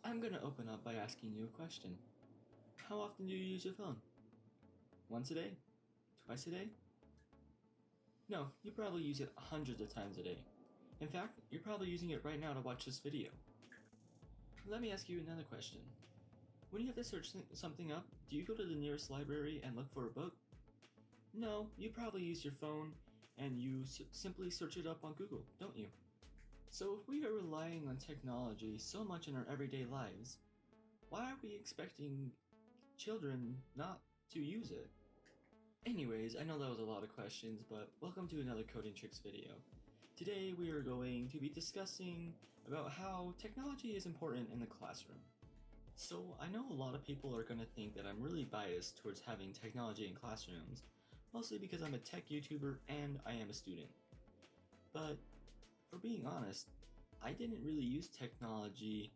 I'm gonna open up by asking you a question. How often do you use your phone? Once a day? Twice a day? No, you probably use it hundreds of times a day. In fact, you're probably using it right now to watch this video. Let me ask you another question. When you have to search something up, do you go to the nearest library and look for a book? No, you probably use your phone and you simply search it up on Google, don't you? So if we are relying on technology so much in our everyday lives, why are we expecting children not to use it? Anyways, I know that was a lot of questions, but welcome to another Coding Tricks video. Today we are going to be discussing about how technology is important in the classroom. So I know a lot of people are going to think that I'm really biased towards having technology in classrooms, mostly because I'm a tech YouTuber and I am a student. But for being honest, I didn't really use technology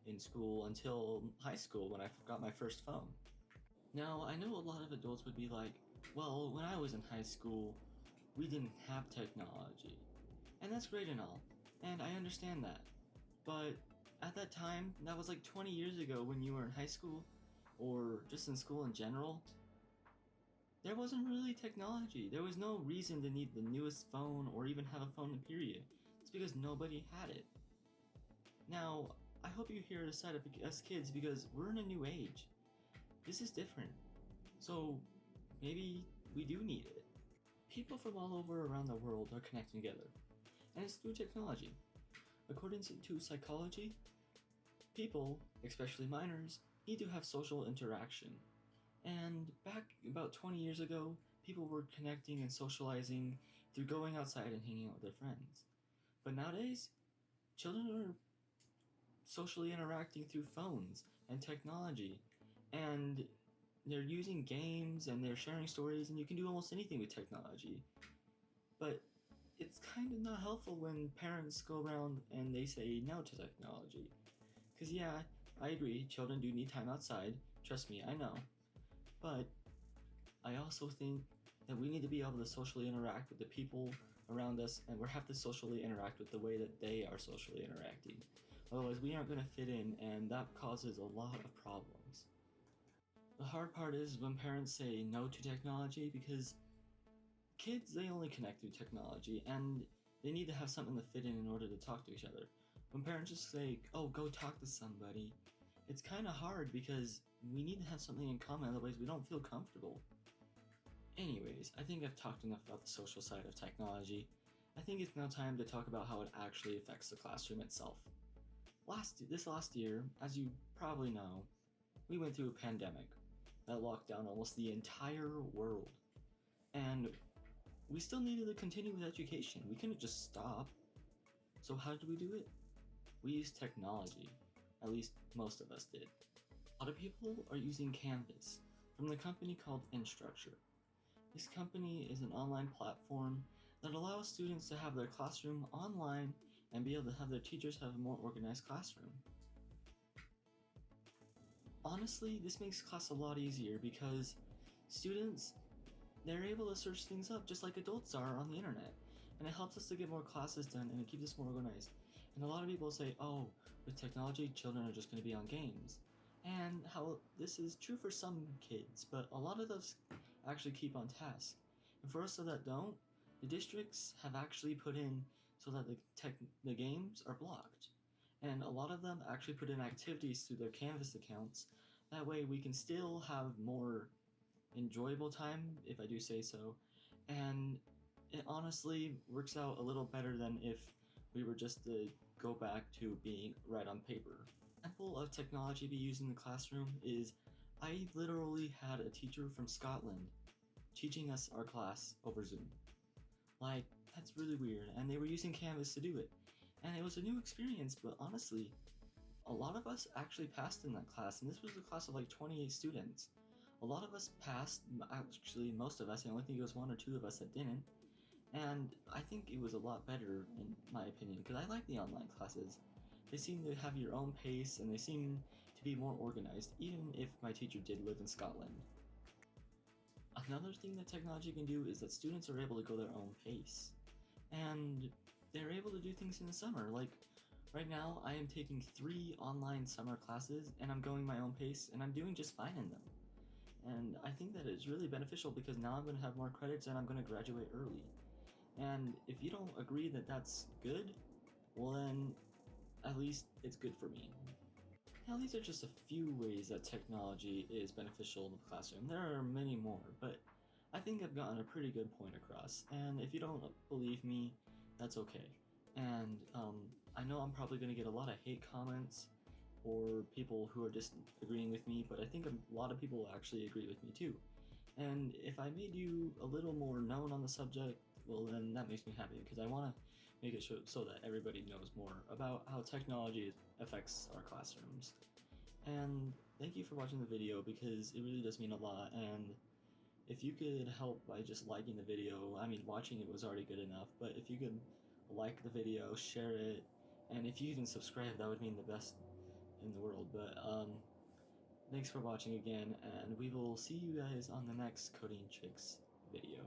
in school until high school when I got my first phone. Now, I know a lot of adults would be like, well, when I was in high school, we didn't have technology. And that's great and all, and I understand that. But at that time, that was like 20 years ago when you were in high school, or just in school in general, there wasn't really technology. There was no reason to need the newest phone or even have a phone period. It's because nobody had it. Now, I hope you hear the side of us kids because we're in a new age. This is different. So maybe we do need it. People from all over around the world are connecting together, and it's through technology. According to psychology, people, especially minors, need to have social interaction. And back about 20 years ago, people were connecting and socializing through going outside and hanging out with their friends. But nowadays, children are socially interacting through phones and technology, and they're using games and they're sharing stories, and you can do almost anything with technology. But it's kind of not helpful when parents go around and they say no to technology. Because yeah, I agree, children do need time outside, trust me, I know. But I also think that we need to be able to socially interact with the people around us, and we have to socially interact with the way that they are socially interacting. Otherwise, we aren't going to fit in, and that causes a lot of problems. The hard part is when parents say no to technology, because kids, they only connect through technology, and they need to have something to fit in order to talk to each other. When parents just say, oh, go talk to somebody, it's kind of hard because we need to have something in common, otherwise we don't feel comfortable. Anyways, I think I've talked enough about the social side of technology. I think it's now time to talk about how it actually affects the classroom itself. This last year, as you probably know, we went through a pandemic that locked down almost the entire world. And we still needed to continue with education. We couldn't just stop. So how did we do it? We used technology. At least most of us did. A lot of people are using Canvas from the company called Instructure. This company is an online platform that allows students to have their classroom online and be able to have their teachers have a more organized classroom. Honestly, this makes class a lot easier because students, they're able to search things up just like adults are on the internet, and it helps us to get more classes done and it keeps us more organized. And a lot of people say, oh, with technology, children are just going to be on games. And how this is true for some kids, but a lot of those actually keep on task. And for us that don't, the districts have actually put in so that the games are blocked. And a lot of them actually put in activities through their Canvas accounts. That way we can still have more enjoyable time, if I do say so. And it honestly works out a little better than if we were just to go back to being right on paper. An example of technology be used in the classroom is I literally had a teacher from Scotland teaching us our class over Zoom. Like, that's really weird, and they were using Canvas to do it. And it was a new experience, but honestly, a lot of us actually passed in that class, and this was a class of like 28 students. A lot of us passed, actually most of us, I only think it was one or two of us that didn't. And I think it was a lot better, in my opinion, because I like the online classes. They seem to have your own pace, and they seem to be more organized, even if my teacher did live in Scotland. Another thing that technology can do is that students are able to go their own pace. And they're able to do things in the summer, like Right now, I am taking 3 online summer classes, and I'm going my own pace, and I'm doing just fine in them. And I think that it's really beneficial because now I'm going to have more credits and I'm going to graduate early. And if you don't agree that that's good, well then, at least it's good for me. Now these are just a few ways that technology is beneficial in the classroom. There are many more, but I think I've gotten a pretty good point across. And if you don't believe me, that's okay. And I know I'm probably going to get a lot of hate comments or people who are disagreeing with me, but I think a lot of people actually agree with me too. And if I made you a little more known on the subject, well, then that makes me happy because I want to make it so that everybody knows more about how technology affects our classrooms. And thank you for watching the video because it really does mean a lot. And if you could help by just liking the video, I mean, watching it was already good enough, but if you could like the video, share it, and if you even subscribe, that would mean the best in the world. But thanks for watching again, and we will see you guys on the next Coding Chicks video.